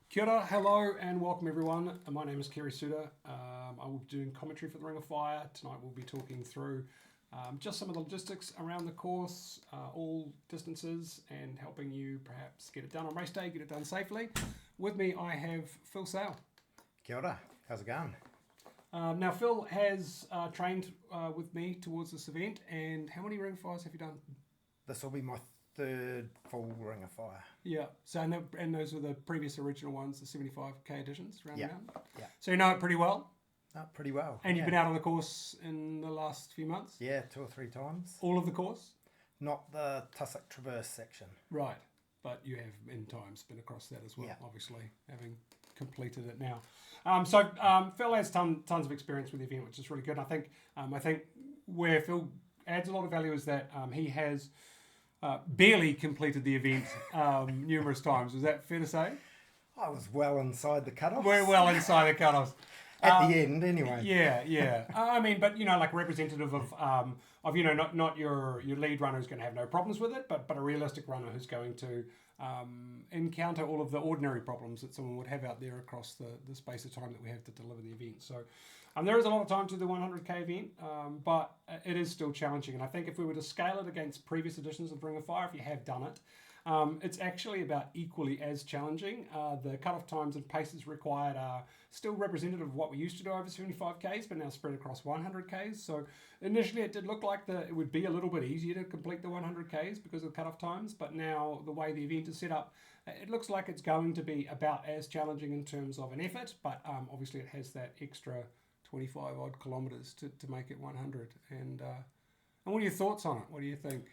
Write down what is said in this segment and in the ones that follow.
Kia ora, hello, and welcome everyone. My name is Kerry Suda. I will be doing commentary for the Ring of Fire. Tonight we'll be talking through just some of the logistics around the course, all distances, and helping you perhaps get it done on race day, get it done safely. With me, I have Phil Sale. Kia ora, how's it going? Now, Phil has trained with me towards this event, and how many Ring of Fires have you done? This will be my third full Ring of Fire. Yeah, so and those were the previous original ones, the 75k editions around Yeah, the mountain. yeah. So you know it pretty well, Pretty well. and yeah. you've been out on the course in the last few months. Yeah, 2 or 3 times. All of the course, Not the Tussock Traverse section. right? But you have in times been across that as well, Yeah. obviously having completed it now. Phil has tons of experience with the event, which is really good. I think where Phil adds a lot of value is that he has barely completed the event numerous times. Is that fair to say? I was well inside the cutoffs. We're well inside the cutoffs. At the end, anyway. Yeah. But like representative of not your lead runner who's going to have no problems with it, but a realistic runner who's going to encounter all of the ordinary problems that someone would have out there across the space of time that we have to deliver the event. So there is a lot of time to the 100k event, but it is still challenging. And I think if we were to scale it against previous editions of Ring of Fire, if you have done it, it's actually about equally as challenging. The cut-off times and paces required are still representative of what we used to do over 75Ks, but now spread across 100Ks. So initially it did look like it would be a little bit easier to complete the 100Ks because of cut-off times, but now the way the event is set up, it looks like it's going to be about as challenging in terms of an effort, but obviously it has that extra 25 odd kilometres to make it 100. And what are your thoughts on it? What do you think?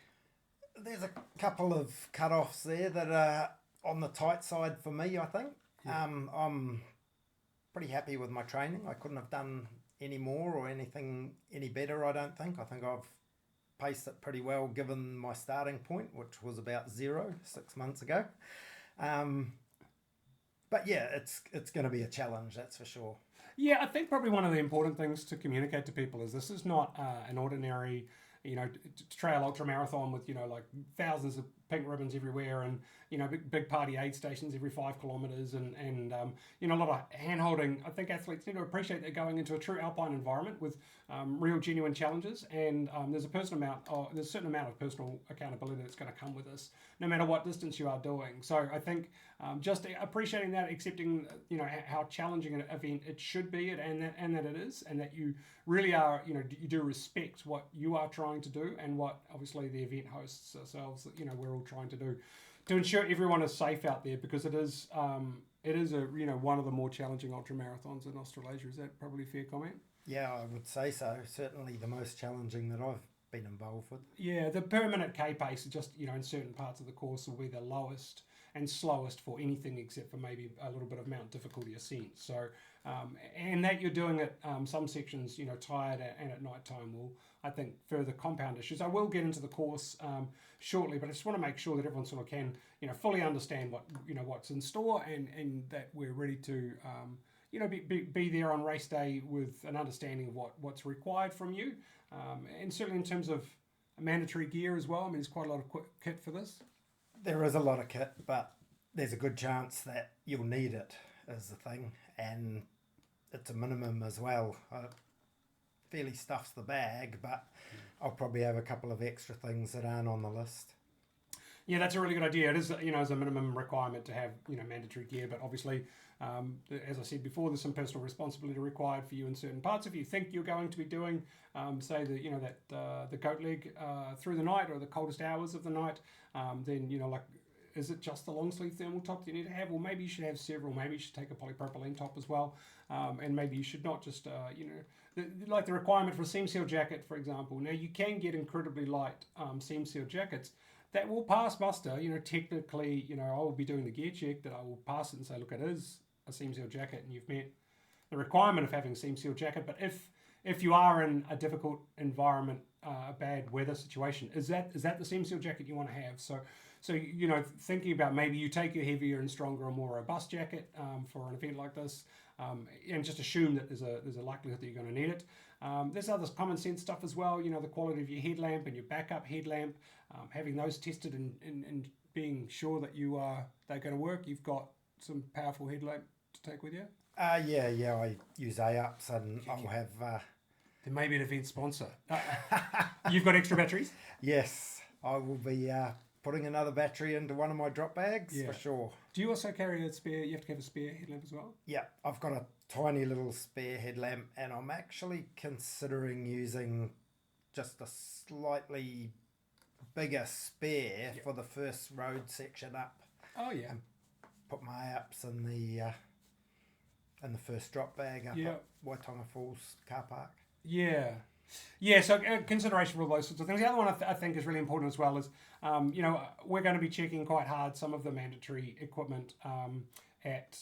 There's a couple of cutoffs there that are on the tight side for me, I think. Yeah. I'm pretty happy with my training. I couldn't have done any more or anything any better, I don't think. I think I've paced it pretty well given my starting point, which was about 0 6 months ago. But yeah, it's going to be a challenge, that's for sure. Yeah, I think probably one of the important things to communicate to people is this is not an ordinary, trail ultra marathon with, like thousands of pink ribbons everywhere and, big party aid stations every 5 kilometres and a lot of hand holding. I think athletes need to appreciate they're going into a true alpine environment with real genuine challenges, and there's a certain amount of personal accountability that's going to come with this, no matter what distance you are doing. So I think just appreciating that, accepting how challenging an event it should be, and that it is, and that you really are, you do respect what you are trying to do and what obviously the event hosts ourselves, we're all trying to do to ensure everyone is safe out there, because it is one of the more challenging ultra marathons in Australasia. Is that probably a fair comment? Yeah, I would say so. Certainly the most challenging that I've been involved with. Yeah, the per minute K pace, just in certain parts of the course, will be the lowest and slowest for anything except for maybe a little bit of mount difficulty ascent. So, and that you're doing it, some sections, tired and at night time will, I think, further compound issues. I will get into the course shortly, but I just want to make sure that everyone sort of can, fully understand what, what's in store, and that we're ready to, be there on race day with an understanding of what's required from you, and certainly in terms of mandatory gear as well. I mean, there's quite a lot of kit for this. There is a lot of kit, but there's a good chance that you'll need it, is the thing, and it's a minimum as well. Fairly stuffs the bag, but I'll probably have a couple of extra things that aren't on the list. Yeah, that's a really good idea. It is, as a minimum requirement to have, mandatory gear, but obviously, as I said before, there's some personal responsibility required for you in certain parts. If you think you're going to be doing, say, the goat leg through the night or the coldest hours of the night, then, is it just the long sleeve thermal top that you need to have? Or maybe you should have several. Maybe you should take a polypropylene top as well. And maybe you should not just, like the requirement for a seam seal jacket, for example. Now, you can get incredibly light seam seal jackets that will pass muster. Technically, I will be doing the gear check that I will pass it and say, look, it is a seam seal jacket and you've met the requirement of having a seam seal jacket. But if you are in a difficult environment, a bad weather situation, is that the seam seal jacket you want to have? So thinking about maybe you take your heavier and stronger and more robust jacket for an event like this, and just assume that there's a likelihood that you're going to need it. There's other common sense stuff as well. The quality of your headlamp and your backup headlamp, having those tested and being sure that they're going to work. You've got some powerful headlamp to take with you? Yeah, I use A-Ups and I'll have... There may be an event sponsor. You've got extra batteries? Yes, I will be putting another battery into one of my drop bags for sure. Do you also carry a spare? You have to have a spare headlamp as well? Yeah, I've got a tiny little spare headlamp and I'm actually considering using just a slightly bigger spare for the first road section up. Oh yeah. Put my A-Ups in the first drop bag up at Waitonga Falls car park. Yeah. Yeah, so consideration for all those sorts of things. The other one I think is really important as well is, we're going to be checking quite hard some of the mandatory equipment at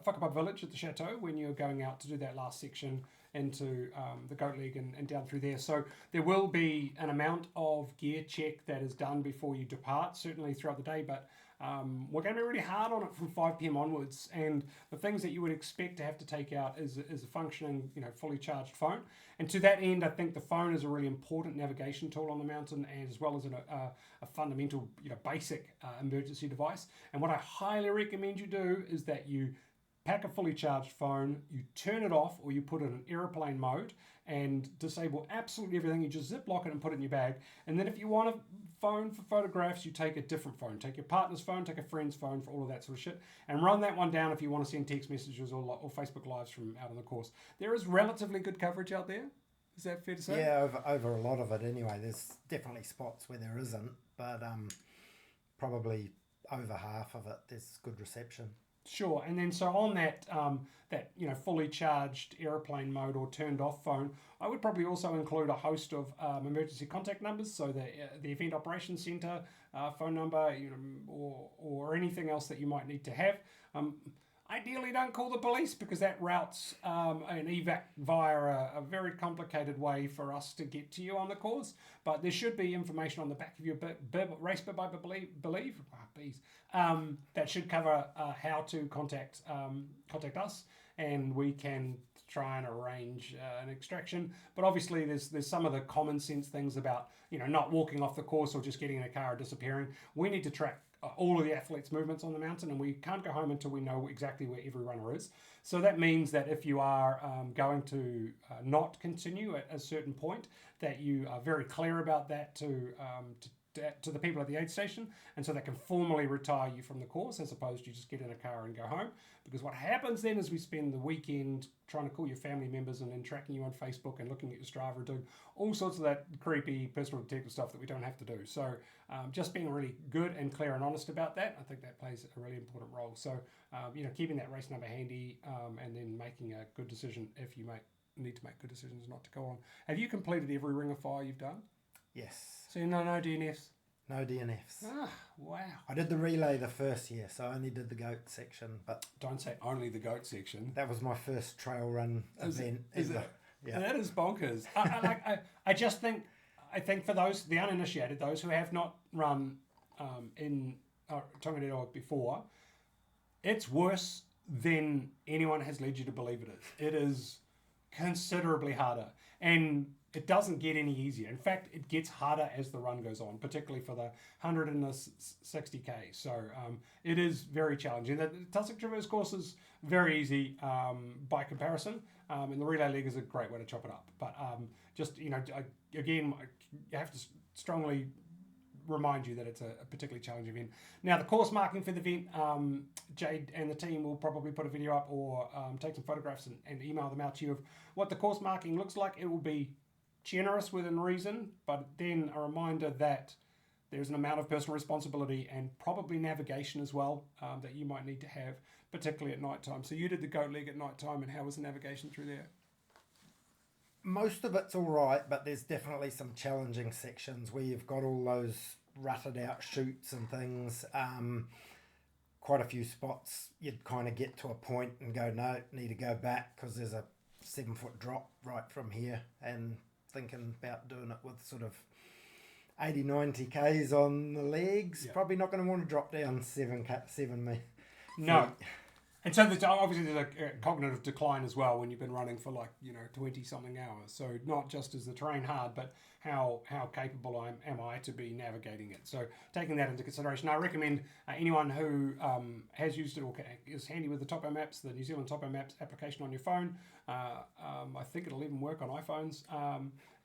Whakapapa Village at the Chateau when you're going out to do that last section into the Goat Leg and down through there. So there will be an amount of gear check that is done before you depart, certainly throughout the day, but we're going to be really hard on it from 5 p.m. onwards, and the things that you would expect to have to take out is a functioning, fully charged phone. And to that end, I think the phone is a really important navigation tool on the mountain, and as well as a fundamental, basic emergency device. And what I highly recommend you do is that you pack a fully charged phone, you turn it off, or you put it in airplane mode and disable absolutely everything. You just zip lock it and put it in your bag. And then if you want a phone for photographs, you take a different phone. Take your partner's phone, take a friend's phone for all of that sort of shit, and run that one down if you want to send text messages or Facebook Lives from out on the course. There is relatively good coverage out there. Is that fair to say? Yeah, over a lot of it anyway. There's definitely spots where there isn't, but probably over half of it there's good reception. Sure, and then so on that fully charged airplane mode or turned off phone, I would probably also include a host of emergency contact numbers, so the event operations centre phone number, or anything else that you might need to have. Ideally, don't call the police because that routes an evac via a very complicated way for us to get to you on the course. But there should be information on the back of your race bib, I believe, that should cover how to contact us, and we can try and arrange an extraction. But obviously, there's some of the common sense things about not walking off the course or just getting in a car or disappearing. We need to track all of the athletes' movements on the mountain, and we can't go home until we know exactly where every runner is. So that means that if you are going to not continue at a certain point, that you are very clear about that to the people at the aid station, and so they can formally retire you from the course as opposed to just get in a car and go home. Because what happens then is we spend the weekend trying to call your family members and then tracking you on Facebook and looking at your Strava and doing all sorts of that creepy personal detective stuff that we don't have to do. So just being really good and clear and honest about that, I think that plays a really important role. So keeping that race number handy and then making a good decision if you need to make good decisions not to go on. Have you completed every Ring of Fire you've done? Yes. So no DNFs? No DNFs. Ah, wow. I did the relay the first year, so I only did the goat section, but... Don't say only the goat section. That was my first trail run event ever. Yeah. That is bonkers. I think for the uninitiated, those who have not run in Tongariro before, it's worse than anyone has led you to believe it is. It is considerably harder, and it doesn't get any easier. In fact, it gets harder as the run goes on, particularly for the 100 and the 60k. So it is very challenging. The Tussock Traverse course is very easy by comparison, and the relay leg is a great way to chop it up. But again, you have to strongly remind you that it's a particularly challenging event. Now, the course marking for the event, Jade and the team will probably put a video up or take some photographs and email them out to you of what the course marking looks like. It will be generous within reason, but then a reminder that there's an amount of personal responsibility and probably navigation as well that you might need to have, particularly at night time. So you did the Goat Leg at night time, and how was the navigation through there? Most of it's all right, but there's definitely some challenging sections where you've got all those rutted out chutes and things. Quite a few spots you'd kind of get to a point and go, no, need to go back because there's a 7-foot drop right from here, and thinking about doing it with sort of 80-90 k's on the legs. Yeah. Probably not going to want to drop down 7 me. No. And so obviously there's a cognitive decline as well when you've been running for 20 something hours. So not just is the terrain hard, but how capable am I to be navigating it. So taking that into consideration, I recommend anyone who has used it or is handy with the Topo Maps, the New Zealand Topo Maps application on your phone. I think it'll even work on iPhones.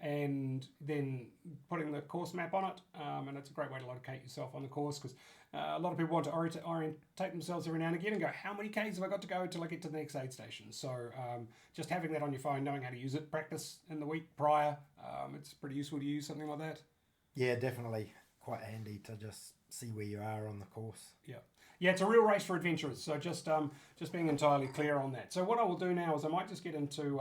And then putting the course map on it, and it's a great way to locate yourself on the course, because a lot of people want to orientate themselves every now and again and go, how many Ks have I got to go till I get to the next aid station? So just having that on your phone, knowing how to use it, practice in the week prior, it's pretty useful to use something like that. Yeah, definitely quite handy to just see where you are on the course. Yeah, it's a real race for adventurers, so just being entirely clear on that. So what I will do now is I might just get into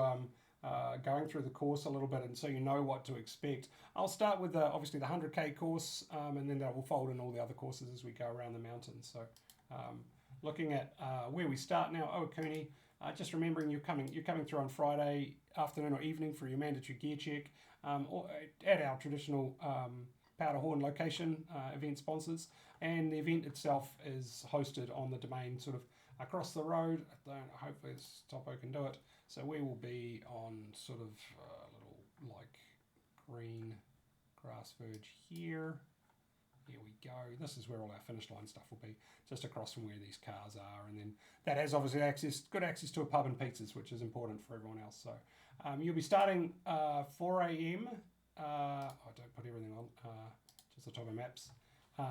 going through the course a little bit, and so you know what to expect. I'll start with obviously the 100k course, and then that will fold in all the other courses as we go around the mountains. So looking at where we start now, Owakuni, just remembering you're coming through on Friday afternoon or evening for your mandatory gear check, or at our traditional Powderhorn location event sponsors, and the event itself is hosted on the domain sort of across the road. Hopefully this Topo can do it. So we will be on sort of a little like green grass verge here. Here we go. This is where all our finish line stuff will be, just across from where these cars are. And then that has obviously good access to a pub and pizzas, which is important for everyone else. So you'll be starting 4 a.m. I don't put everything on, just the Topo Maps.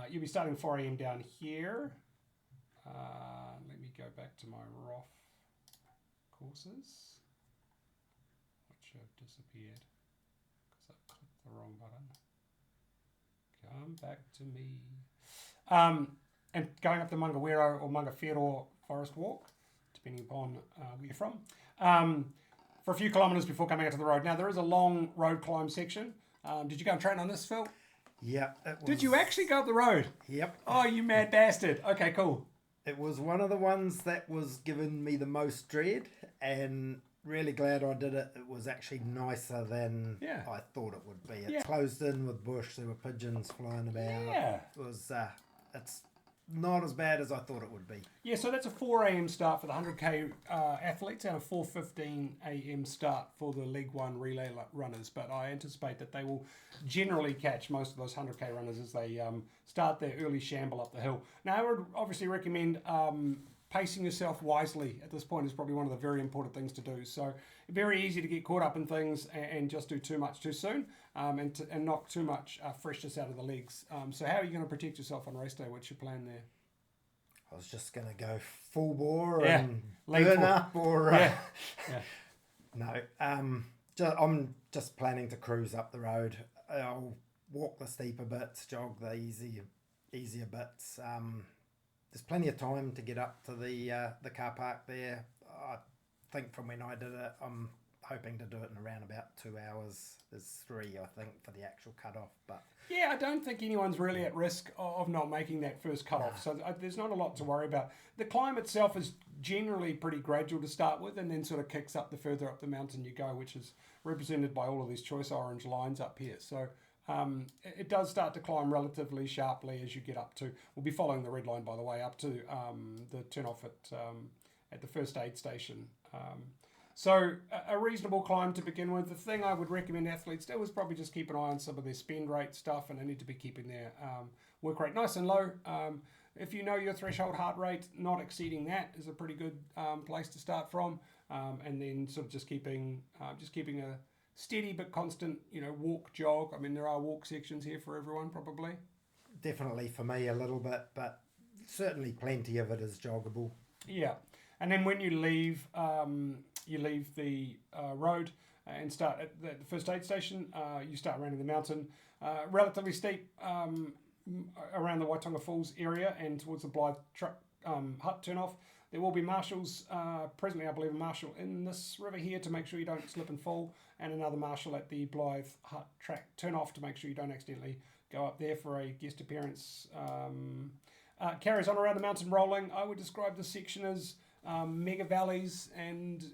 You'll be starting 4 a.m. down here. Let me go back to my ROF courses, which have disappeared because I've clicked the wrong button. Come back to me. And going up the Mangawero or Mangawhero Forest Walk, depending upon where you're from, for a few kilometres before coming out to the road. Now, there is a long road climb section. Did you go and train on this, Phil? Yep. Did you actually go up the road? Yep. Oh, you mad bastard. Okay, cool. It was one of the ones that was giving me the most dread, and really glad I did it. It was actually nicer than I thought it would be. It's closed in with bush. There were pigeons flying about. Yeah. It was. It's not as bad as I thought it would be. Yeah, so that's a 4 a.m. start for the 100k athletes and a 4:15 a.m. start for the League One relay runners. But I anticipate that they will generally catch most of those 100k runners as they start their early shamble up the hill. Now, I would obviously recommend pacing yourself wisely at this point is probably one of the very important things to do. So very easy to get caught up in things and just do too much too soon and knock too much freshness out of the legs. So how are you going to protect yourself on race day? What's your plan there? I was just going to go full bore and burn up or... No, I'm just planning to cruise up the road. I'll walk the steeper bits, jog the easier bits. There's plenty of time to get up to the car park there. I think from when I did it, I'm hoping to do it in around about 2 hours. There's 3, I think, for the actual cutoff. But yeah, I don't think anyone's really at risk of not making that first cutoff. So there's not a lot to worry about. The climb itself is generally pretty gradual to start with, and then sort of kicks up the further up the mountain you go, which is represented by all of these choice orange lines up here. So it does start to climb relatively sharply as you get up to. We'll be following the red line, by the way, up to the turn off at the first aid station. So a reasonable climb to begin with. The thing I would recommend athletes do is probably just keep an eye on some of their spend rate stuff, and they need to be keeping their work rate nice and low. If you know your threshold heart rate, not exceeding that is a pretty good place to start from, and then sort of just keeping a steady but constant, walk, jog. I mean, there are walk sections here for everyone, probably. Definitely for me a little bit, but certainly plenty of it is joggable. Yeah, and then when you leave the road and start at the first aid station. You start rounding the mountain, relatively steep around the Waitonga Falls area and towards the Blythe truck hut turn-off. There will be marshals, presently I believe a marshal in this river here to make sure you don't slip and fall, and another marshal at the Blythe hut track turn-off to make sure you don't accidentally go up there for a guest appearance. Carries on around the mountain rolling. I would describe this section as mega valleys, and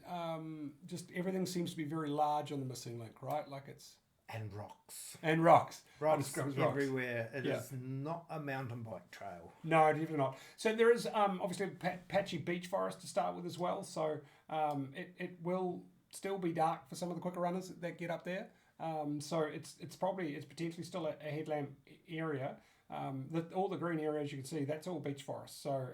just everything seems to be very large on the missing link, right? Like it's... And rocks. And rocks. Rocks everywhere. It is not a mountain bike trail. No, definitely not. So there is obviously patchy beech forest to start with as well. So it will still be dark for some of the quicker runners that get up there. So it's potentially still a headlamp area. All the green areas you can see, that's all beech forest. So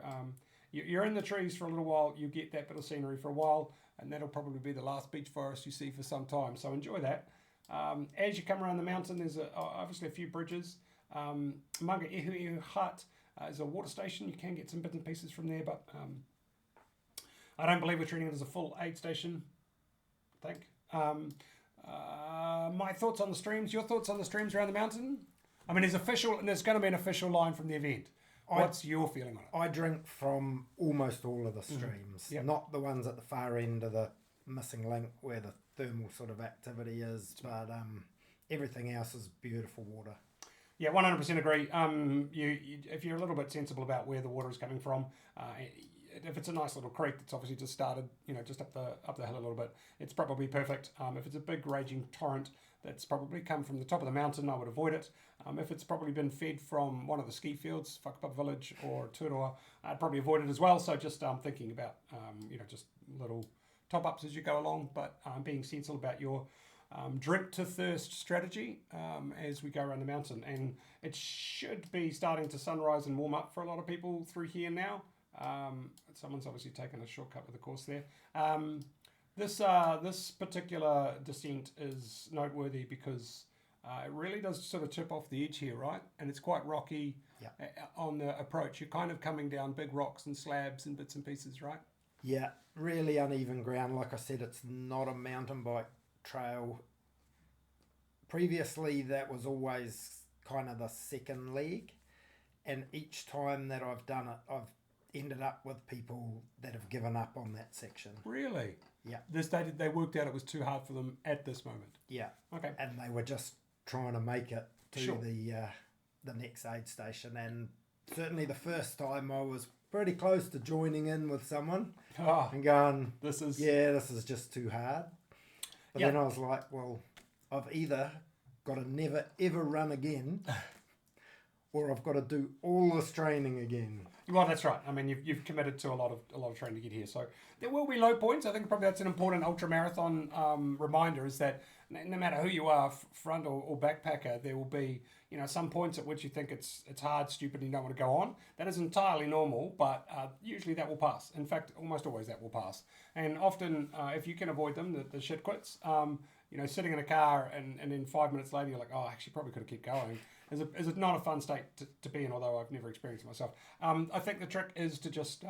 you're in the trees for a little while, you get that bit of scenery for a while, and that'll probably be the last beech forest you see for some time. So enjoy that. As you come around the mountain, there's obviously a few bridges. Manga Ehu Hut is a water station. You can get some bits and pieces from there, but I don't believe we're treating it as a full aid station, I think. My thoughts on the streams, your thoughts on the streams around the mountain? I mean, there's going to be an official line from the event. What's your feeling on it? I drink from almost all of the streams, Yep. not the ones at the far end of the missing link where the thermal sort of activity is, but everything else is beautiful water. Yeah, 100% agree. If you're a little bit sensible about where the water is coming from, if it's a nice little creek that's obviously just started, just up the hill a little bit, it's probably perfect. If it's a big raging torrent that's probably come from the top of the mountain, I would avoid it. If it's probably been fed from one of the ski fields, Whakapapa Village or Turoa, I'd probably avoid it as well. So just thinking about, just little top-ups as you go along, but being sensible about your drink to thirst strategy as we go around the mountain. And it should be starting to sunrise and warm up for a lot of people through here now. Someone's obviously taken a shortcut with the course there. This particular descent is noteworthy because it really does sort of tip off the edge here, right? And it's quite rocky on the approach. You're kind of coming down big rocks and slabs and bits and pieces, right? Yeah, really uneven ground. Like I said, it's not a mountain bike trail. Previously, that was always kind of the second leg. And each time that I've done it, I've ended up with people that have given up on that section. Really? Yeah. They worked out it was too hard for them at this moment. Yeah. Okay. And they were just trying to make it to Sure. the next aid station. And certainly the first time I was pretty close to joining in with someone and going, this is just too hard. But Yeah. then I was like, well, I've either got to never ever run again or I've got to do all this training again. Well, that's right. I mean, you've committed to a lot of training to get here, so there will be low points. I think probably that's an important ultra marathon reminder: is that no matter who you are, front or backpacker, there will be some points at which you think it's hard, stupid, and you don't want to go on. That is entirely normal, but usually that will pass. In fact, almost always that will pass. And often, if you can avoid them, the shit quits. Sitting in a car and then 5 minutes later you're like, oh, I actually probably could have kept going. Is it not a fun state to be in, although I've never experienced it myself. I think the trick is to just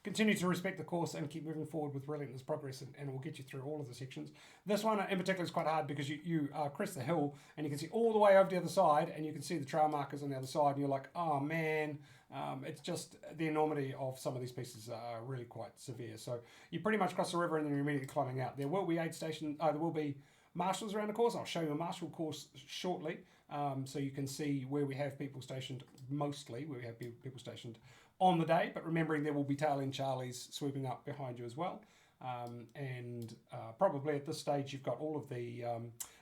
continue to respect the course and keep moving forward with relentless progress, and it will get you through all of the sections. This one in particular is quite hard because you crest the hill and you can see all the way over to the other side, and you can see the trail markers on the other side, and you're like, oh man, it's just the enormity of some of these pieces are really quite severe. So you pretty much cross the river and then you're immediately climbing out. There will be there will be marshals around the course. I'll show you a marshal course shortly. So you can see where we have people stationed, mostly where we have people stationed on the day, but remembering there will be tail end Charlies swooping up behind you as well. And probably at this stage you've got all of the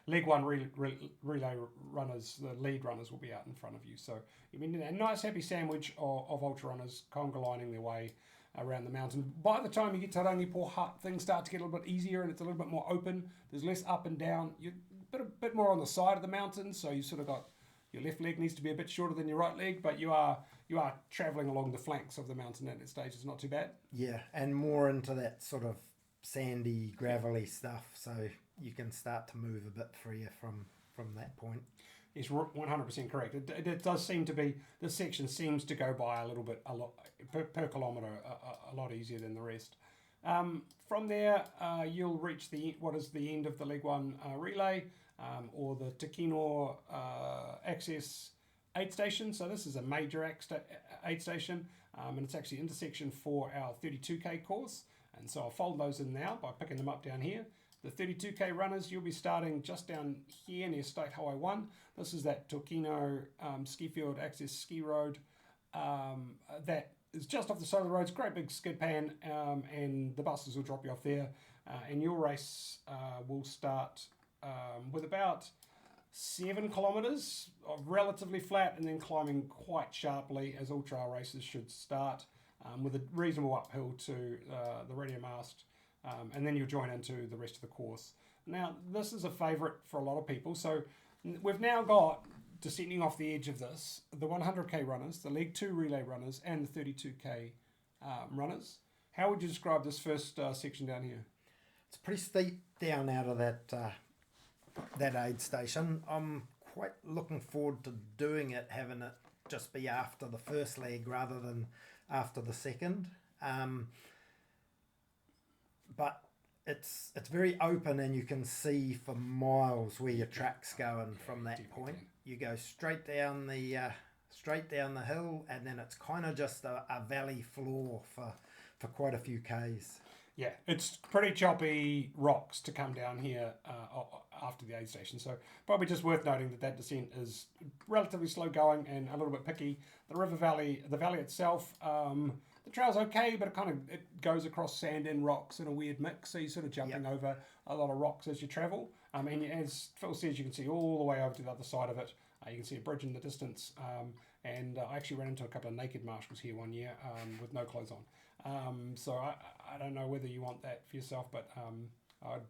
leg one relay runners, the lead runners will be out in front of you. So you mean a nice happy sandwich of ultra runners conga lining their way around the mountain. By the time you get to Rangipo Hut, things start to get a little bit easier and it's a little bit more open. There's less up and down. You're a bit more on the side of the mountain, so you sort of got your left leg needs to be a bit shorter than your right leg, but you are travelling along the flanks of the mountain at that stage. It's not too bad. Yeah, and more into that sort of sandy, gravelly stuff, so you can start to move a bit freer from that point. It's 100% correct. It does seem to be, this section seems to go by a lot per kilometre a lot easier than the rest. From there, you'll reach what is the end of the Leg 1 relay, or the Takino access aid station. So this is a major aid station, and it's actually intersection for our 32k course. And so I'll fold those in now by picking them up down here. The 32k runners, you'll be starting just down here near State Highway 1. This is that Tokino ski field access ski road that is just off the side of the road. It's a great big skid pan, and the buses will drop you off there. And your race will start with about 7 kilometres of relatively flat and then climbing quite sharply, as all trail races should start, with a reasonable uphill to the radio mast. And then you'll join into the rest of the course. Now, this is a favourite for a lot of people. So we've now got, descending off the edge of this, the 100k runners, the League 2 relay runners, and the 32k runners. How would you describe this first section down here? It's pretty steep down out of that aid station. I'm quite looking forward to doing it, having it just be after the first leg rather than after the second. But it's very open, and you can see for miles where your track's going from that point. You go straight down the hill, and then it's kind of just a valley floor for quite a few k's. Yeah, it's pretty choppy rocks to come down here after the aid station. So probably just worth noting that descent is relatively slow going and a little bit picky. The valley itself, the trail's okay, but it goes across sand and rocks in a weird mix. So you're sort of jumping over a lot of rocks as you travel. And as Phil says, you can see all the way over to the other side of it. You can see a bridge in the distance. And I actually ran into a couple of naked marshals here one year with no clothes on. So I don't know whether you want that for yourself, but I'd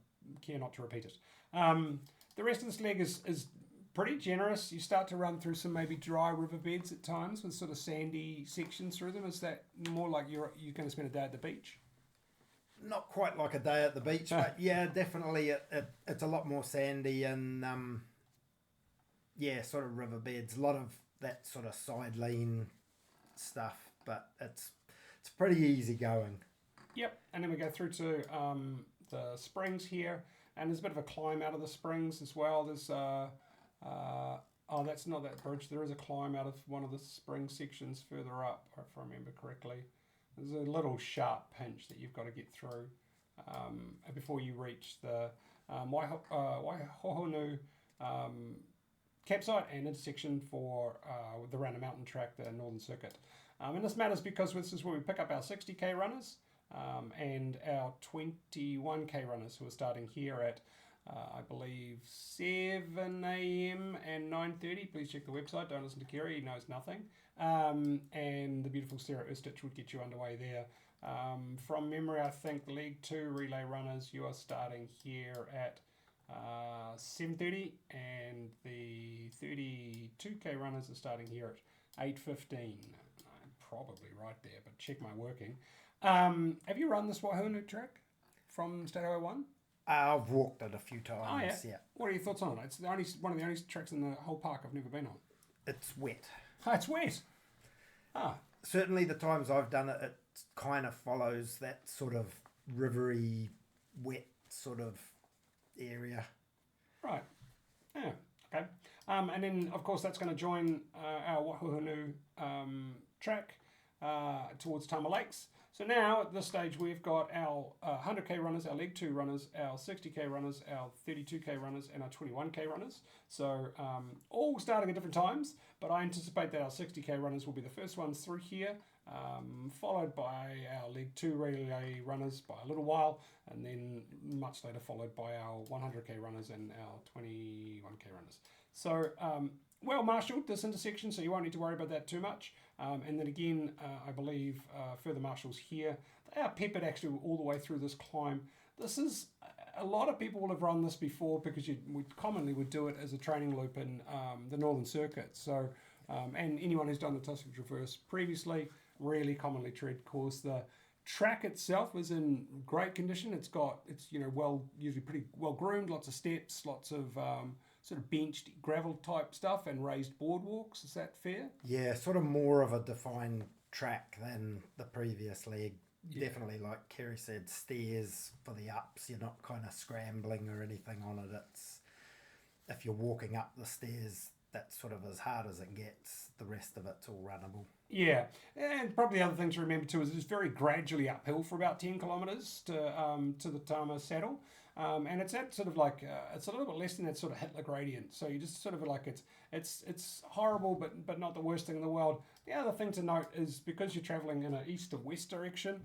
care not to repeat it. The rest of this leg is pretty generous. You start to run through some maybe dry riverbeds at times with sort of sandy sections through them. Is that more like you're going to spend a day at the beach? Not quite like a day at the beach, but yeah, definitely it's a lot more sandy and sort of riverbeds. A lot of that sort of side lean stuff, but it's pretty easy going. Yep, and then we go through to the springs here, and there's a bit of a climb out of the springs as well. There's that's not that bridge. There is a climb out of one of the spring sections further up, if I remember correctly. There's a little sharp pinch that you've got to get through before you reach the Waihohonu campsite and intersection for the Rana Mountain Track, the Northern Circuit. And this matters because this is where we pick up our 60k runners and our 21k runners who are starting here at, I believe, 7 a.m. and 9:30. Please check the website. Don't listen to Kerry. He knows nothing. And the beautiful Sarah Erstich would get you underway there. From memory, I think the League 2 relay runners, you are starting here at 7:30, and the 32k runners are starting here at 8:15. Probably right there, but check my working. Have you run this Waihohonu track from State Highway 1? I've walked it a few times. Oh, yeah. What are your thoughts on it? It's one of the only tracks in the whole park I've never been on. It's wet. Oh, it's wet. Certainly the times I've done it, it kind of follows that sort of rivery, wet sort of area. Right. Yeah. Okay. And then, of course, that's going to join our Waihohonu track towards Tama Lakes. So now, at this stage, we've got our 100k runners, our League 2 runners, our 60k runners, our 32k runners, and our 21k runners. So all starting at different times, but I anticipate that our 60k runners will be the first ones through here, followed by our League 2 relay runners by a little while, and then much later followed by our 100k runners and our 21k runners. So well marshalled, this intersection, so you won't need to worry about that too much. And then again, I believe further marshals here. They are peppered actually all the way through this climb. This is, a lot of people will have run this before because we commonly would do it as a training loop in the Northern Circuit. So, and anyone who's done the Tusky Traverse previously really commonly tread course. The track itself is in great condition. It's usually pretty well groomed, lots of steps, lots of sort of benched gravel type stuff and raised boardwalks. Is that fair? Yeah, sort of more of a defined track than the previous leg. Yeah. Definitely, like Kerry said, stairs for the ups. You're not kind of scrambling or anything on it. It's, if you're walking up the stairs, that's sort of as hard as it gets. The rest of it's all runnable. Yeah, and probably the other thing to remember too is it's very gradually uphill for about 10 kilometres to the Tama Saddle. And it's at sort of like it's a little bit less than that sort of Hitler gradient. So you just sort of like it's horrible, but not the worst thing in the world. The other thing to note is because you're travelling in an east to west direction,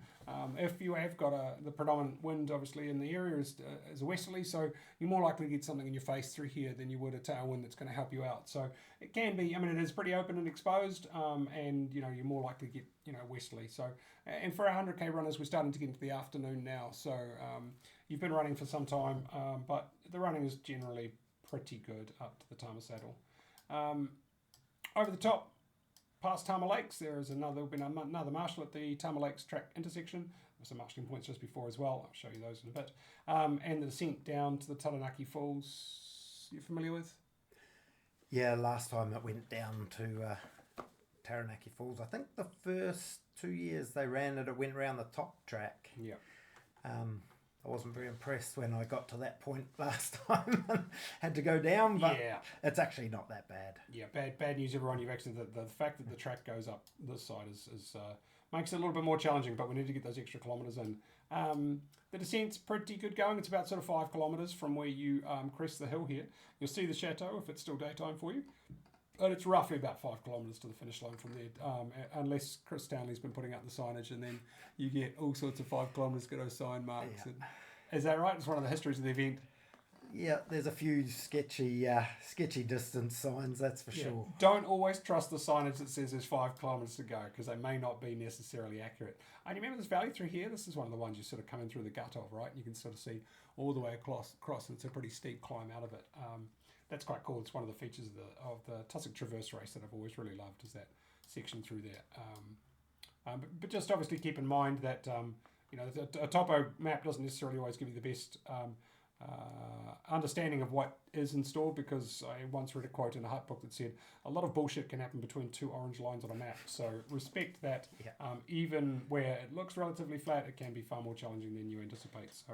if you have got the predominant wind, obviously in the area is a westerly, so you're more likely to get something in your face through here than you would a tailwind that's going to help you out. So it can be, I mean, it is pretty open and exposed, and you're more likely to get westerly. So, and for our 100k runners, we're starting to get into the afternoon now. So you've been running for some time, but the running is generally pretty good up to the Tama Saddle. Over the top, past Tama Lakes, there's another marshal at the Tama Lakes track intersection. There were some marshalling points just before as well. I'll show you those in a bit. And the descent down to the Taranaki Falls, you familiar with? Yeah, last time it went down to Taranaki Falls. I think the first 2 years they ran it, it went around the top track. Yeah. I wasn't very impressed when I got to that point last time and had to go down, but it's actually not that bad. Yeah, bad news, everyone. You've actually the fact that the track goes up this side is makes it a little bit more challenging, but we need to get those extra kilometres in. The descent's pretty good going. It's about sort of 5 kilometres from where you crest the hill here. You'll see the chateau if it's still daytime for you. But it's roughly about 5 kilometres to the finish line from there, unless Chris Stanley's been putting up the signage, and then you get all sorts of 5 kilometres got those sign marks. Yeah. And, is that right? It's one of the histories of the event. Yeah, there's a few sketchy distance signs, that's for sure. Don't always trust the signage that says there's 5 kilometres to go, because they may not be necessarily accurate. And you remember this valley through here? This is one of the ones you sort of come in through the gut of, right? You can sort of see all the way across, and it's a pretty steep climb out of it. That's quite cool. It's one of the features of the Tussock Traverse race that I've always really loved, is that section through there. But just obviously keep in mind that a topo map doesn't necessarily always give you the best understanding of what is installed, because I once read a quote in a hut book that said a lot of bullshit can happen between 2 orange lines on a map. So respect that. Even where it looks relatively flat, it can be far more challenging than you anticipate. So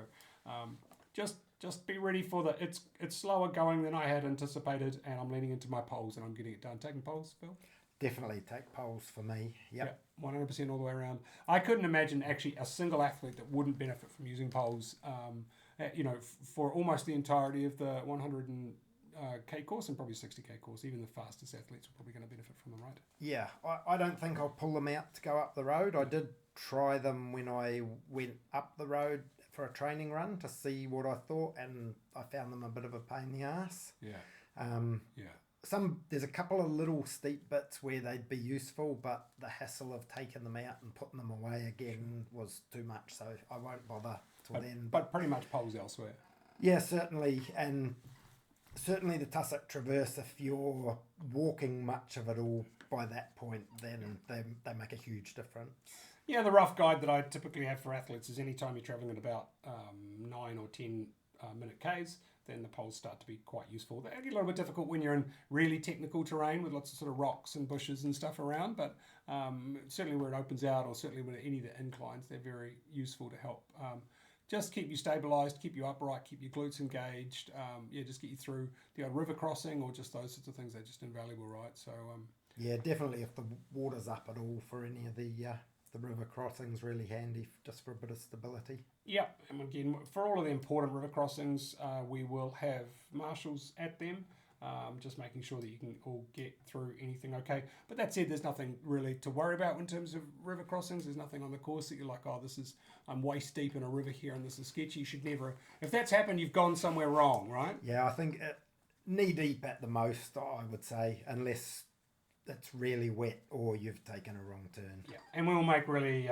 just be ready for it's slower going than I had anticipated, and I'm leaning into my poles and I'm getting it done. Taking poles, Phil? Definitely take poles for me. Yep. 100% all the way around. I couldn't imagine actually a single athlete that wouldn't benefit from using poles, for almost the entirety of the 100k course and probably 60k course. Even the fastest athletes are probably going to benefit from them, right? Yeah, I don't think I'll pull them out to go up the road. I did try them when I went up the road for a training run to see what I thought, and I found them a bit of a pain in the ass. There's a couple of little steep bits where they'd be useful, but the hassle of taking them out and putting them away again was too much, so I won't bother till then. But pretty much poles elsewhere. Yeah, certainly, and certainly the Tussock Traverse, if you're walking much of it all by that point, then they make a huge difference. Yeah, the rough guide that I typically have for athletes is anytime you're travelling at about 9 or 10 minute Ks, then the poles start to be quite useful. They get a little bit difficult when you're in really technical terrain with lots of sort of rocks and bushes and stuff around, but certainly where it opens out, or certainly with any of the inclines, they're very useful to help. Just keep you stabilised, keep you upright, keep your glutes engaged, just get you through the odd river crossing or just those sorts of things. They're just invaluable, right? So yeah, definitely if the water's up at all for any of the river crossings, really handy just for a bit of stability. Yep, and again, for all of the important river crossings, we will have marshals at them, just making sure that you can all get through anything okay. But that said, there's nothing really to worry about in terms of river crossings. There's nothing on the course that you're like, I'm waist deep in a river here and this is sketchy. You should never, if that's happened, you've gone somewhere wrong, right? Yeah, I think knee deep at the most, I would say, unless it's really wet or you've taken a wrong turn. Yeah, and we'll make really,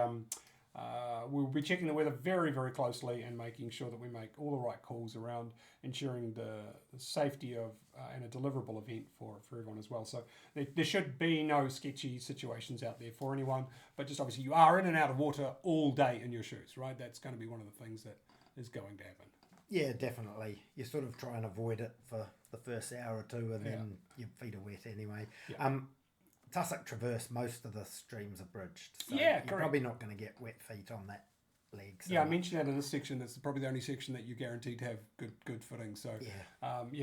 we'll be checking the weather very, very closely and making sure that we make all the right calls around ensuring the safety of and a deliverable event for everyone as well. So there should be no sketchy situations out there for anyone, but just obviously you are in and out of water all day in your shoes, right? That's going to be one of the things that is going to happen. Yeah, definitely. You sort of try and avoid it for the first hour or two, and then your feet are wet anyway. Yeah. Tussock Traverse, most of the streams are bridged, so you're probably not going to get wet feet on that leg. So. Yeah, I mentioned that in this section. That's probably the only section that you're guaranteed to have good footing. So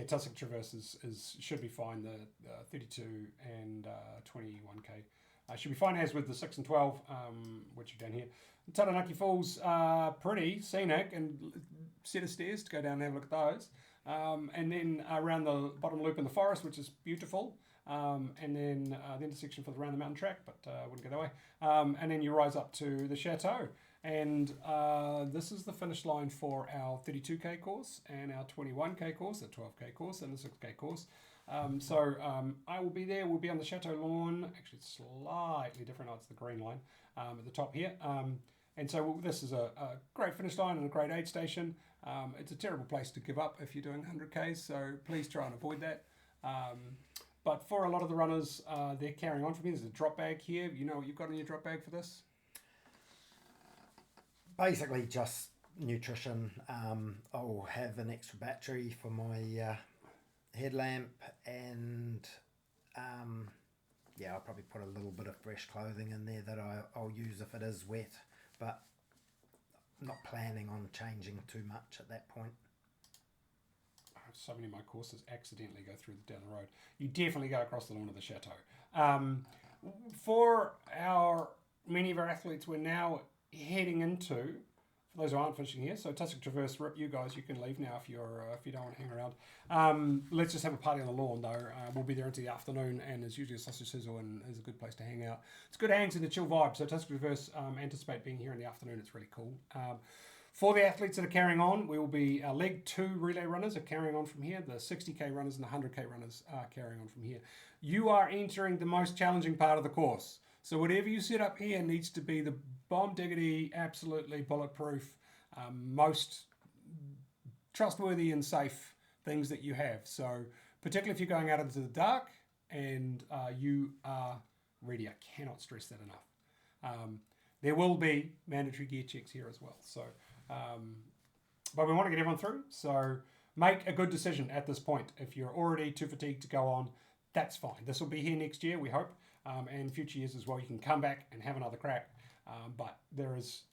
Tussock Traverse should be fine. The 32 and 21k should be fine, as with the 6 and 12, which are down here. Taranaki Falls are pretty scenic, and set of stairs to go down and have a look at those. And then around the bottom loop in the forest, which is beautiful. and then the intersection for the round the mountain track, but wouldn't go that way. And then you rise up to the chateau. And this is the finish line for our 32k course and our 21k course, the 12k course, and the 6k course. I will be there. We'll be on the Chateau lawn. Actually, it's slightly different. Oh, it's the green line at the top here. And so this is a great finish line and a great aid station. It's a terrible place to give up if you're doing 100Ks, so please try and avoid that. But for a lot of the runners, they're carrying on from here. There's a drop bag here. You know what you've got in your drop bag for this? Basically just nutrition. I'll have an extra battery for my headlamp, and I'll probably put a little bit of fresh clothing in there that I'll use if it is wet, but not planning on changing too much at that point. So many of my courses accidentally go through down the road. You definitely go across the lawn of the chateau. For many of our athletes, we're now heading into, for those who aren't finishing here, so Tussock Traverse, rip you guys, you can leave now if you don't want to hang around. Let's just have a party on the lawn though. We'll be there into the afternoon, and there's usually a sausage sizzle and is a good place to hang out. It's good hangs and a chill vibe, so Tussock Traverse, anticipate being here in the afternoon. It's really cool. For the athletes that are carrying on, our Leg 2 relay runners are carrying on from here. The 60k runners and the 100k runners are carrying on from here. You are entering the most challenging part of the course. So whatever you set up here needs to be the bomb diggity, absolutely bulletproof, most trustworthy and safe things that you have. So particularly if you're going out into the dark and you are ready. I cannot stress that enough. There will be mandatory gear checks here as well. So, but we want to get everyone through. So make a good decision at this point. If you're already too fatigued to go on, that's fine. This will be here next year, we hope. And future years as well, you can come back and have another crack. But it's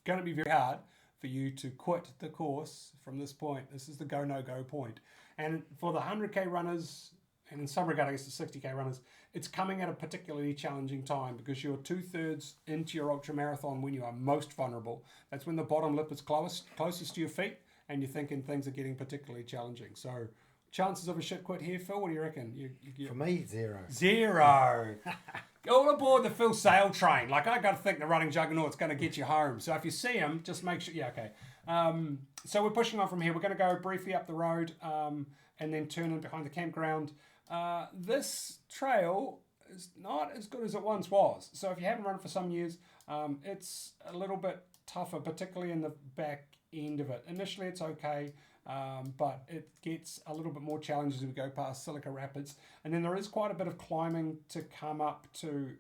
going to be very hard for you to quit the course from this point. This is the go, no go point. And for the 100k runners, and in some regard, I guess the 60k runners, it's coming at a particularly challenging time because you're 2/3 into your ultra marathon when you are most vulnerable. That's when the bottom lip is closest to your feet, and you're thinking things are getting particularly challenging. So, chances of a shit quit here, Phil? What do you reckon? For me, zero. Zero. All aboard the Phil Sale train. Like, I got to think the running juggernaut's going to get you home. So if you see him, just make sure. Yeah, okay. So we're pushing on from here. We're going to go briefly up the road and then turn in behind the campground. This trail is not as good as it once was. So if you haven't run it for some years, it's a little bit tougher, particularly in the back end of it. Initially, it's okay. But it gets a little bit more challenging as we go past Silica Rapids. And then there is quite a bit of climbing to come up to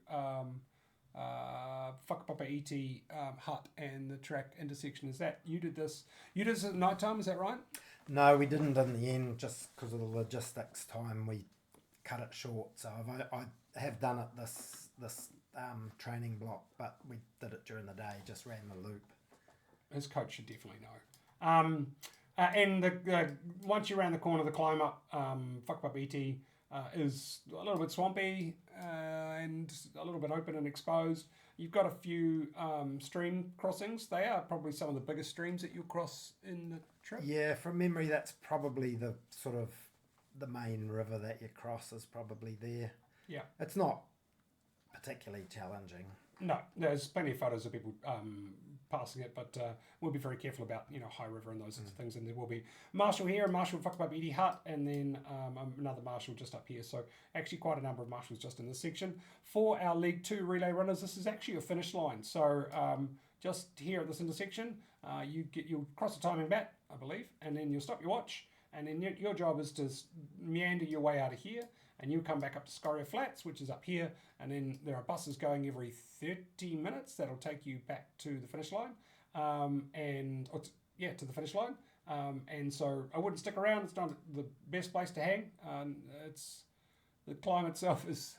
Whakapapa Iti hut and the track intersection. You did this at night time, is that right? No, we didn't in the end, just because of the logistics time. We cut it short. So I have done it this training block, but we did it during the day, just ran the loop. His coach should definitely know. And once you round the corner, the climb up Whakapapa Iti is a little bit swampy and a little bit open and exposed. You've got a few stream crossings. They are probably some of the biggest streams that you'll cross in the trip. Yeah, from memory, that's probably the sort of the main river that you cross is probably there. Yeah. It's not particularly challenging. No, there's plenty of photos of people passing it, but we'll be very careful about high river and those sorts of things. And there will be marshal here, marshal Whakapapa Iti hut, and then another marshal just up here. So actually quite a number of marshals just in this section. For our League 2 relay runners, this is actually your finish line. So just here at this intersection, you'll cross the timing bat, I believe, and then you'll stop your watch, and then your job is to meander your way out of here. And you come back up to Scoria Flats, which is up here, and then there are buses going every 30 minutes that'll take you back to the finish line, to the finish line. And so I wouldn't stick around. It's not the best place to hang. The climb itself is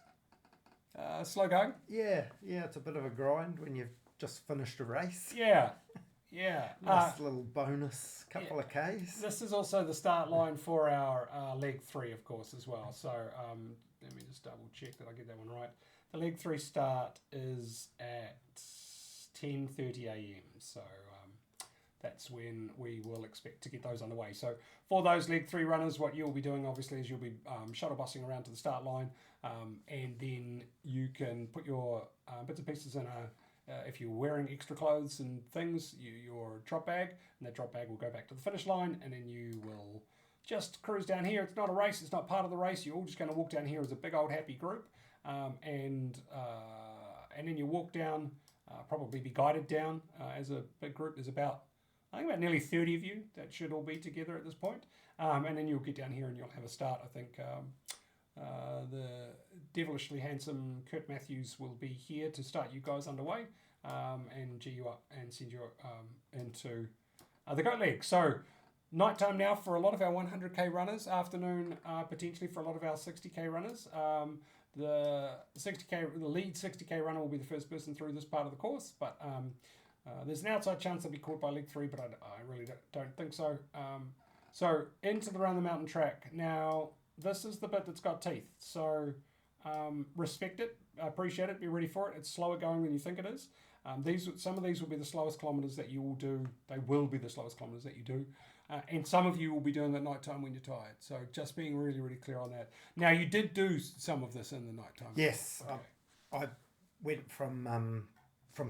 slow going. Yeah, it's a bit of a grind when you've just finished a race. Yeah. Nice little bonus couple of Ks. This is also the start line for our Leg 3, of course, as well. So let me just double check that I get that one right. The Leg 3 start is at 10:30 a.m. So that's when we will expect to get those underway. So for those Leg 3 runners, what you'll be doing obviously is you'll be shuttle busing around to the start line, and then you can put your bits and pieces in if you're wearing extra clothes and things, your drop bag, and that drop bag will go back to the finish line, and then you will just cruise down here. It's not a race, it's not part of the race, you're all just going to walk down here as a big old happy group, and then you walk down, probably be guided down as a big group. There's about nearly 30 of you that should all be together at this point. And then you'll get down here and you'll have a start. I think the devilishly handsome Kurt Matthews will be here to start you guys underway and G you up and send you into the goat leg. So nighttime now for a lot of our 100k runners, afternoon potentially for a lot of our 60k runners. The lead 60k runner will be the first person through this part of the course, but there's an outside chance they'll be caught by leg 3, but I really don't think so. So into the Round the Mountain track. Now, this is the bit that's got teeth. So respect it, appreciate it, be ready for it. It's slower going than you think it is. Some of these will be the slowest kilometres that you will do. They will be the slowest kilometres that you do. And some of you will be doing it at night time when you're tired. So just being really, really clear on that. Now, you did do some of this in the night time. Yes. Okay. I went from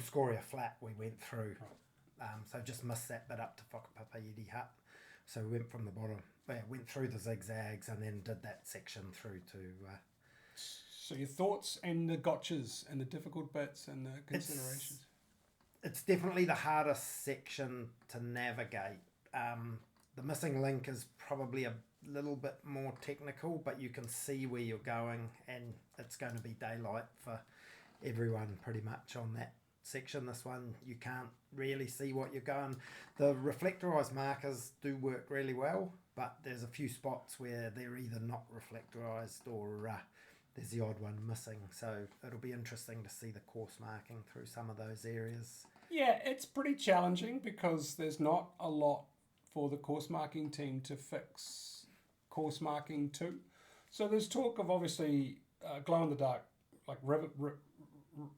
Scoria Flat, we went through. So just missed that bit up to Whakapapa Hut. So we went from the bottom, went through the zigzags and then did that section through to... So your thoughts and the gotchas and the difficult bits and the considerations? It's definitely the hardest section to navigate. The missing link is probably a little bit more technical, but you can see where you're going and it's going to be daylight for everyone pretty much on that section. This one you can't really see what you're going. The reflectorized markers do work really well, but there's a few spots where they're either not reflectorized or there's the odd one missing, so it'll be interesting to see the course marking through some of those areas. Yeah, it's pretty challenging because there's not a lot for the course marking team to fix course marking to. So there's talk of obviously glow in the dark, like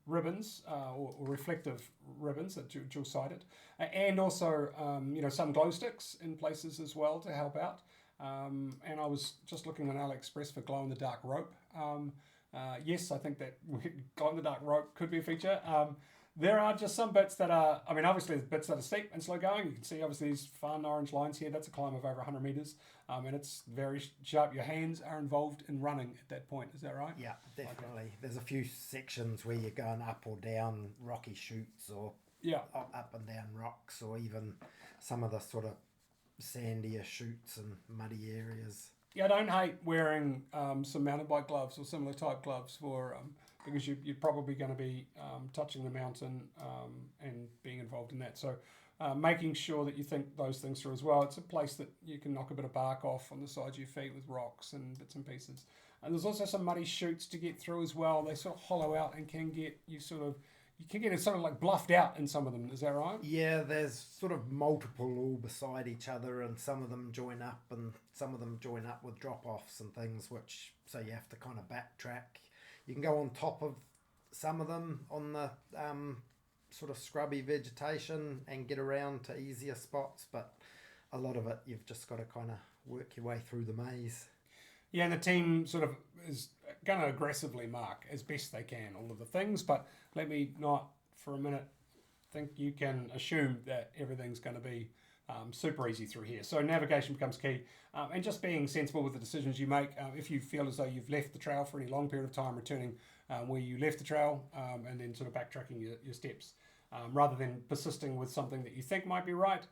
ribbons or reflective ribbons that Jill cited, and also some glow sticks in places as well to help out. And I was just looking on AliExpress for glow in the dark rope. Yes, I think that glow in the dark rope could be a feature. There are just some bits that are, obviously there's bits that are steep and slow going. You can see obviously these fun orange lines here. That's a climb of over 100 metres, and it's very sharp. Your hands are involved in running at that point. Is that right? Yeah, definitely. Okay. There's a few sections where you're going up or down rocky chutes or up and down rocks, or even some of the sort of sandier chutes and muddy areas. Yeah, I don't hate wearing some mountain bike gloves or similar type gloves for because you're probably going to be touching the mountain and being involved in that. So making sure that you think those things through as well. It's a place that you can knock a bit of bark off on the sides of your feet with rocks and bits and pieces. And there's also some muddy chutes to get through as well. They sort of hollow out and can get you can get it sort of like bluffed out in some of them. Is that right? Yeah, there's sort of multiple all beside each other, and some of them join up and some of them join up with drop-offs and things, so you have to kind of backtrack. You can go on top of some of them on the sort of scrubby vegetation and get around to easier spots, but a lot of it you've just got to kind of work your way through the maze. Yeah, and the team sort of is going to aggressively mark as best they can all of the things, but let me not for a minute think you can assume that everything's going to be super easy through here. So navigation becomes key, and just being sensible with the decisions you make. If you feel as though you've left the trail for any long period of time, returning where you left the trail and then sort of backtracking your steps rather than persisting with something that you think might be right.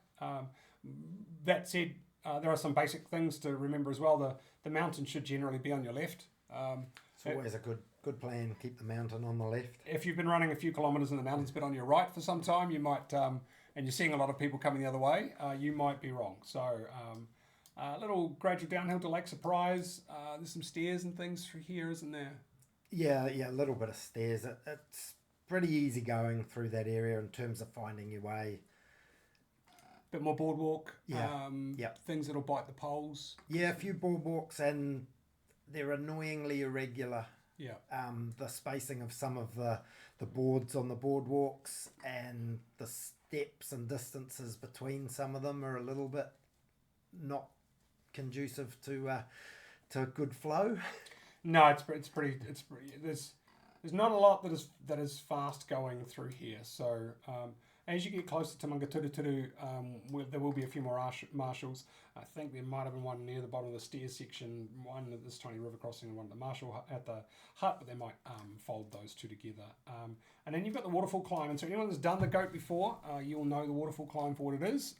That said, there are some basic things to remember as well. The mountain should generally be on your left. It's always a good plan, keep the mountain on the left. If you've been running a few kilometres and the mountain's been on your right for some time, you might, and you're seeing a lot of people coming the other way, you might be wrong. So a little gradual downhill to Lake Surprise. There's some stairs and things through here, isn't there? Yeah, a little bit of stairs. It's pretty easy going through that area in terms of finding your way. Bit more boardwalk. Yeah. Things that'll bite the poles. Yeah, a few boardwalks, and they're annoyingly irregular. Yeah. The spacing of some of the boards on the boardwalks and the depths and distances between some of them are a little bit not conducive to good flow. No, it's pretty. There's not a lot that is fast going through here. So as you get closer to Maungaturaturu, there will be a few more marshals. I think there might have been one near the bottom of the stairs section, one at this tiny river crossing, and one at the marshal at the hut, but they might fold those two together. And then you've got the waterfall climb. And so anyone that's done the goat before, you'll know the waterfall climb for what it is.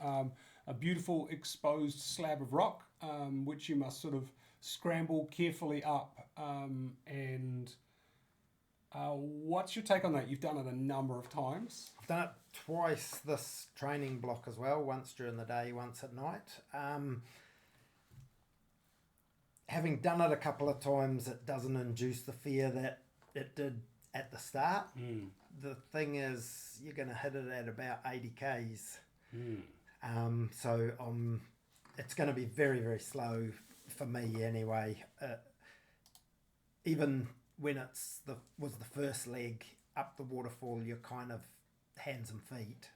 A beautiful exposed slab of rock, which you must sort of scramble carefully up. What's your take on that? You've done it a number of times. I've done it twice this training block as well, once during the day, once at night. Having done it a couple of times, it doesn't induce the fear that it did at the start. The thing is, you're going to hit it at about 80 k's. So it's going to be very, very slow for me anyway. Even when was the first leg up the waterfall, you're kind of hands and feet.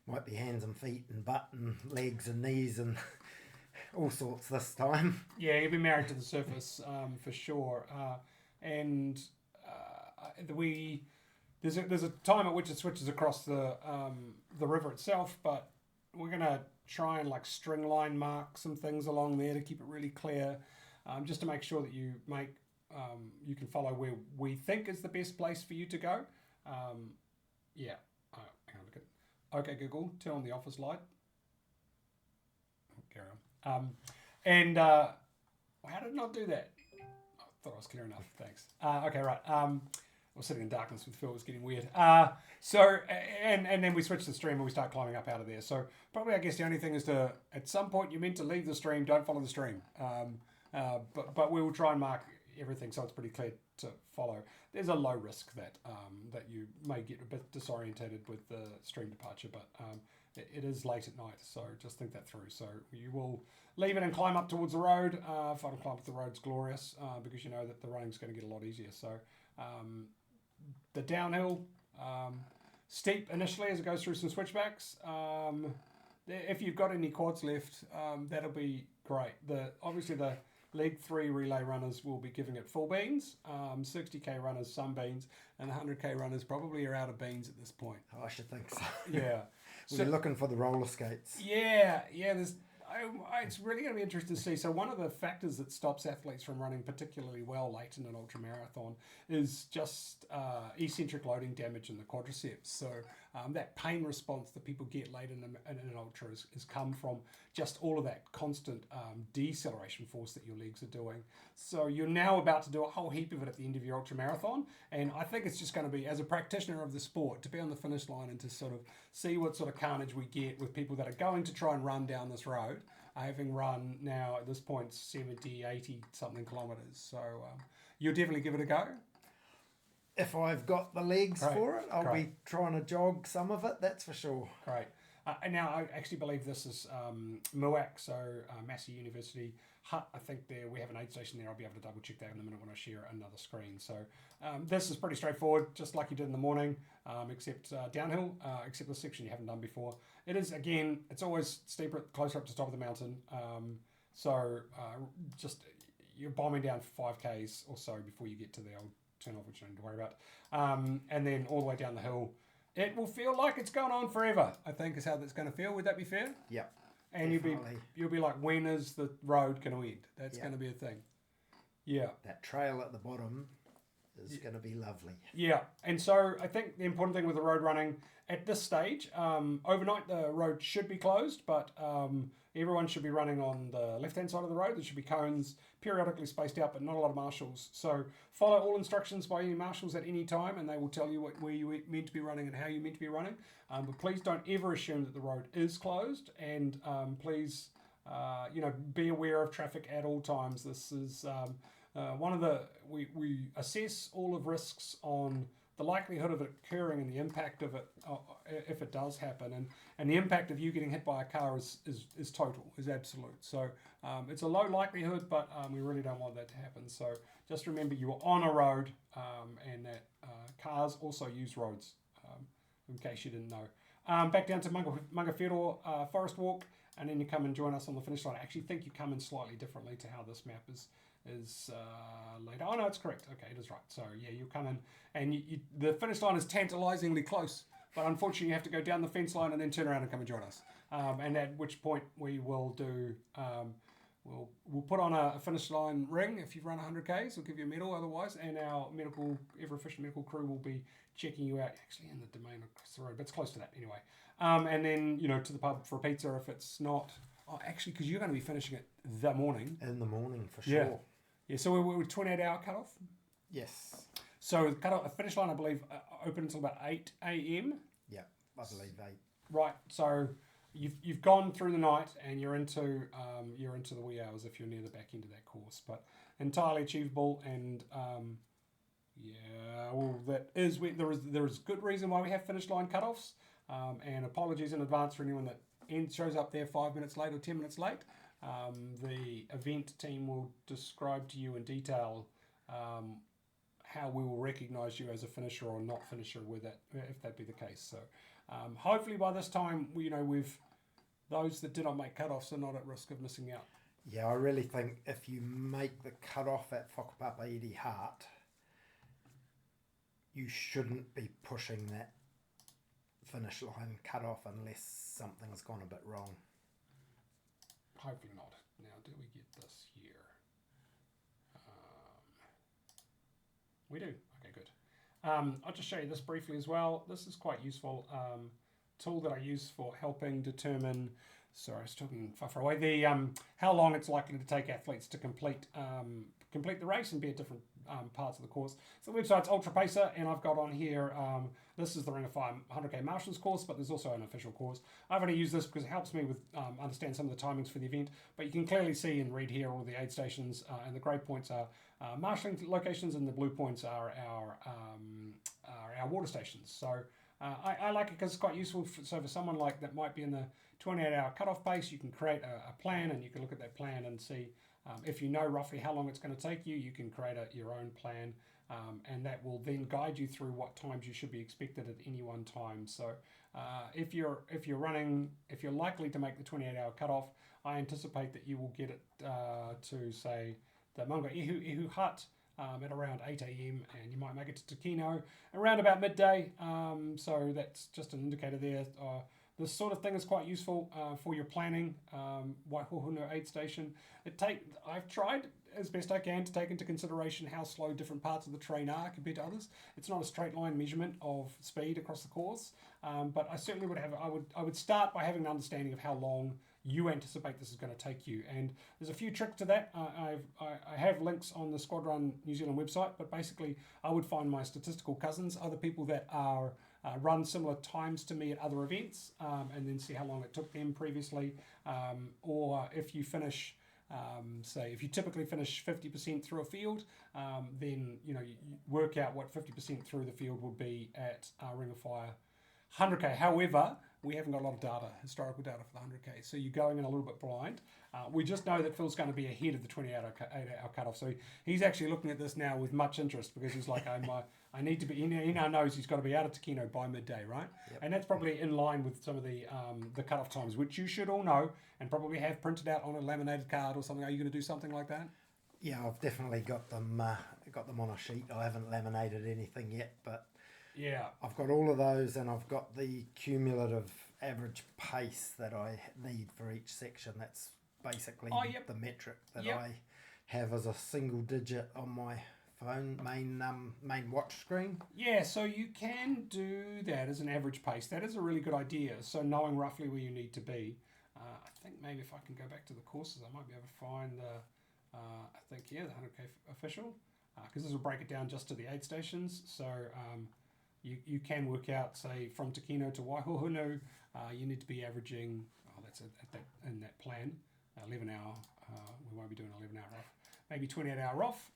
Might be hands and feet and butt and legs and knees and all sorts this time. Yeah, you'll be married to the surface for sure. There's a time at which it switches across the river itself, but we're gonna try and like string line mark some things along there to keep it really clear. Just to make sure that you can follow where we think is the best place for you to go. Hang on, look at. Okay, Google, turn on the office light. Carry on. How did it not do that? I thought I was clear enough. Thanks. Okay, right. We're sitting in darkness with Phil. It was getting weird. And then we switch the stream and we start climbing up out of there. So probably, I guess the only thing is at some point you're meant to leave the stream. Don't follow the stream. But we will try and mark everything so it's pretty clear to follow. There's a low risk that you may get a bit disorientated with the stream departure, but it is late at night, so just think that through. So you will leave it and climb up towards the road. Final climb up the road's glorious because you know that the running's going to get a lot easier. So the downhill, steep initially as it goes through some switchbacks. If you've got any quads left, that'll be great. Obviously the League 3 relay runners will be giving it full beans, 60k runners some beans, and 100k runners probably are out of beans at this point. I should think so. Yeah. We're looking for the roller skates. Yeah. It's really going to be interesting to see. So one of the factors that stops athletes from running particularly well late in an ultramarathon is just eccentric loading damage in the quadriceps. So that pain response that people get late in an ultra has come from just all of that constant deceleration force that your legs are doing. So you're now about to do a whole heap of it at the end of your ultramarathon. And I think it's just going to be, as a practitioner of the sport, to be on the finish line and to sort of see what sort of carnage we get with people that are going to try and run down this road, having run now at this point 70, 80 something kilometres. So you'll definitely give it a go. If I've got the legs for it, I'll be trying to jog some of it, that's for sure. Great. And now I actually believe this is MUAC, so Massey University hut. I think we have an aid station there. I'll be able to double check that in a minute when I share another screen. So this is pretty straightforward, just like you did in the morning, except downhill, except the section you haven't done before. It is, again, it's always steeper, closer up to the top of the mountain. Just you're bombing down 5Ks or so before you get to the old turn off, which you don't need to worry about. And then all the way down the hill, it will feel like it's going on forever, I think is how that's going to feel. Would that be fair? Yep. And you'll be like, when is the road going to end? That's going to be a thing. Yeah. That trail at the bottom is going to be lovely. Yeah. And so I think the important thing with the road running at this stage, overnight the road should be closed, but everyone should be running on the left-hand side of the road. There should be cones periodically spaced out, but not a lot of marshals. So follow all instructions by any marshals at any time, and they will tell you where you're meant to be running and how you're meant to be running. But please don't ever assume that the road is closed, and please, be aware of traffic at all times. This is we assess all of risks on the likelihood of it occurring and the impact of it if it does happen, and the impact of you getting hit by a car is total, is absolute. So it's a low likelihood, but we really don't want that to happen. So just remember you are on a road, and that cars also use roads. in case you didn't know. Back down to Mangawhero Forest Walk, and then you come and join us on the finish line. I actually think you come in slightly differently to how this map is later. Oh no, it's correct. Okay, it is right. So yeah, you come in, and the finish line is tantalisingly close, but unfortunately you have to go down the fence line and then turn around and come and join us. And at which point we will do. We'll put on a finish line ring. If you've run 100 Ks, we'll give you a medal otherwise, and our ever efficient medical crew will be checking you out, actually in the domain across the road, but it's close to that anyway. And then, to the pub for a pizza if it's not, actually, because you're going to be finishing it the morning. In the morning, for sure. Yeah, so we're 28-hour cut-off? Yes. So the finish line, I believe, open until about 8 a.m? Yeah, I believe 8. Right, so you've gone through the night and you're into the wee hours if you're near the back end of that course, but entirely achievable. And that is there is good reason why we have finish line cutoffs. And apologies in advance for anyone that shows up there 5 minutes late or 10 minutes late. The event team will describe to you in detail how we will recognise you as a finisher or not finisher if that be the case. So hopefully by this time, those that did not make cutoffs are not at risk of missing out. Yeah, I really think if you make the cutoff at Whakapapa Iri Heart, you shouldn't be pushing that finish line cutoff unless something's gone a bit wrong. Hopefully not. Now, do we get this here? We do. Okay, good. I'll just show you this briefly as well. This is quite useful. Tool that I use for helping determine. Sorry, I was talking far away. The how long it's likely to take athletes to complete the race and be at different parts of the course. So the website's Ultra Pacer, and I've got on here. This is the Ring of Fire 100k Marshals course, but there's also an official course. I've only used this because it helps me with understand some of the timings for the event. But you can clearly see and read here all the aid stations, and the grey points are marshalling locations, and the blue points are our water stations. So I like it because it's quite useful. So for someone like that might be in the 28-hour cutoff pace, you can create a plan, and you can look at that plan and see if you know roughly how long it's going to take you. You can create your own plan, and that will then guide you through what times you should be expected at any one time. So if you're likely to make the 28-hour cutoff, I anticipate that you will get it to say the Mangawhero Hut at around 8 a.m. and you might make it to Takino around about midday. So that's just an indicator there. This sort of thing is quite useful for your planning. Waihohunu aid station. I've tried as best I can to take into consideration how slow different parts of the train are compared to others. It's not a straight line measurement of speed across the course, but I certainly would have. I would start by having an understanding of how long you anticipate this is going to take you, and there's a few tricks to that. I have links on the Squadron New Zealand website, but basically I would find my statistical cousins, other people that are run similar times to me at other events, and then see how long it took them previously, or if you finish. Say if you typically finish 50% through a field, then you work out what 50% through the field would be at Ring of Fire 100k. However, we haven't got a lot of historical data for the 100k, so you're going in a little bit blind. We just know that Phil's going to be ahead of the 28-hour cutoff, so he's actually looking at this now with much interest because he's like, I need to be. He now knows he's got to be out of Takino by midday, right? Yep. And that's probably in line with some of the cutoff times, which you should all know and probably have printed out on a laminated card or something. Are you going to do something like that? Yeah, I've definitely got them on a sheet. I haven't laminated anything yet, but yeah, I've got all of those, and I've got the cumulative average pace that I need for each section. That's basically the metric that I have as a single digit on my phone main watch screen. Yeah, so you can do that as an average pace. That is a really good idea. So knowing roughly where you need to be. I think maybe if I can go back to the courses, I might be able to find the 100k official, because this will break it down just to the aid stations. So you can work out, say, from Takino to Waihohunu, you need to be averaging, that's in that plan, 11 hour, we won't be doing 11 hour off, maybe 28 hour off.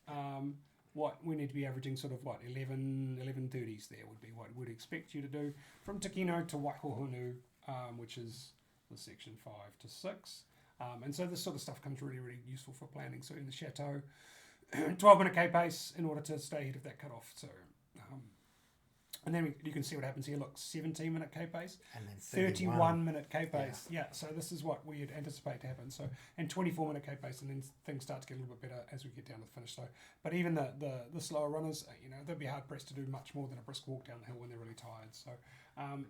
What we need to be averaging 11:30s there would be what we'd expect you to do from Takino to Waihohunu, which is the section 5 to 6. And so this sort of stuff comes really, really useful for planning. So in the chateau, 12-minute K pace in order to stay ahead of that cutoff. So And then you can see what happens here. Look, 17-minute K pace, And then 31-minute K pace. Yeah, so this is what we'd anticipate to happen. So, and 24-minute K pace, and then things start to get a little bit better as we get down to the finish. So, but even the slower runners, they'd be hard pressed to do much more than a brisk walk down the hill when they're really tired. So,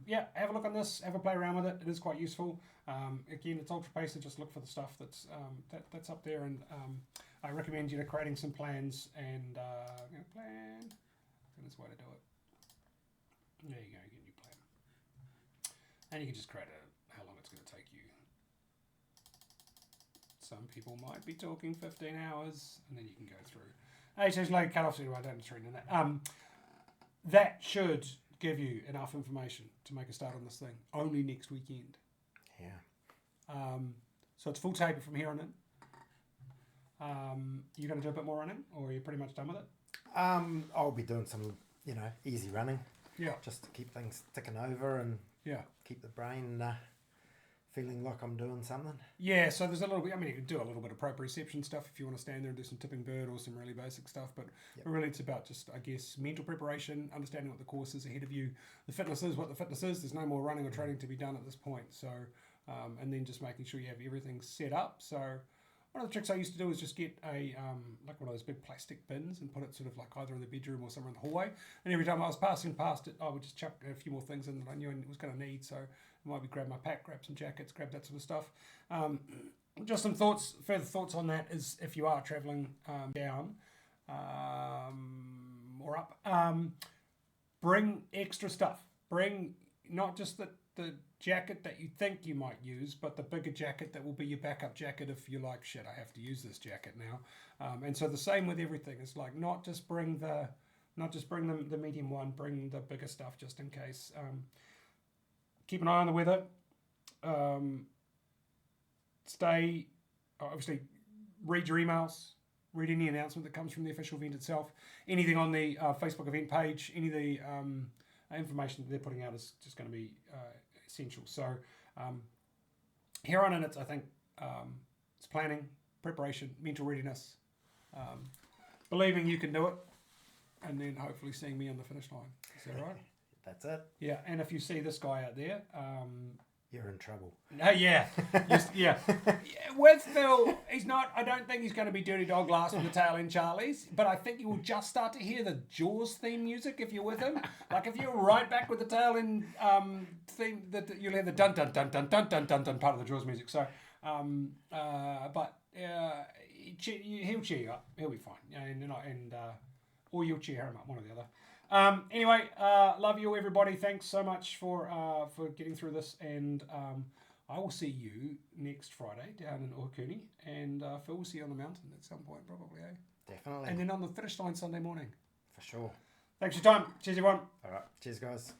yeah, have a look on this, have a play around with it. It is quite useful. Again, it's ultra pacer. Just look for the stuff that's up there, and I recommend creating some plans and plan. That's the way to do it. There you go, get a new plan. And you can just create how long it's going to take you. Some people might be talking 15 hours, and then you can go through. HH like cut-off, so I don't train in that. That should give you enough information to make a start on this thing. Only next weekend. Yeah. So it's full taper from here on in. You're going to do a bit more running, or are you pretty much done with it? I'll be doing some, easy running. Yeah. Just to keep things ticking over and Yeah. keep the brain feeling like I'm doing something. Yeah, so there's a little bit, you can do a little bit of proprioception stuff if you want to stand there and do some tipping bird or some really basic stuff, but really it's about just, I guess, mental preparation, understanding what the course is ahead of you. The fitness is what the fitness is. There's no more running or training to be done at this point. So, and then just making sure you have everything set up. So one of the tricks I used to do is just get like one of those big plastic bins and put it sort of like either in the bedroom or somewhere in the hallway. And every time I was passing past it, I would just chuck a few more things in that I knew I was going to need. So I might be grab my pack, grab some jackets, grab that sort of stuff. Just some further thoughts on that is if you are traveling down or up, bring extra stuff. Bring not just the jacket that you think you might use, but the bigger jacket that will be your backup jacket if you're like, shit, I have to use this jacket now. And so the same with everything. It's like not just bring the medium one, bring the bigger stuff just in case. Keep an eye on the weather. Obviously, read your emails. Read any announcement that comes from the official event itself. Anything on the Facebook event page, any of the information that they're putting out is just going to be essential. So here on in, I think it's planning, preparation, mental readiness, believing you can do it, and then hopefully seeing me on the finish line. Is that right? That's it. Yeah, and if you see this guy out there, you're in trouble. Yeah. With Phil, he's not. I don't think he's going to be Dirty Dog last with the tail end Charlies, but I think you will just start to hear the Jaws theme music if you're with him. Like if you're right back with the tail end theme, that you'll hear the dun dun dun dun dun dun dun dun part of the Jaws music. So, but he'll cheer you up. He'll be fine, or you'll cheer him up, one or the other. Anyway, love you everybody. Thanks so much for getting through this, and I will see you next Friday down in Ohakuni, and Phil will see you on the mountain at some point probably, eh? Definitely. And then on the finish line Sunday morning. For sure. Thanks for your time. Cheers everyone. All right. Cheers guys.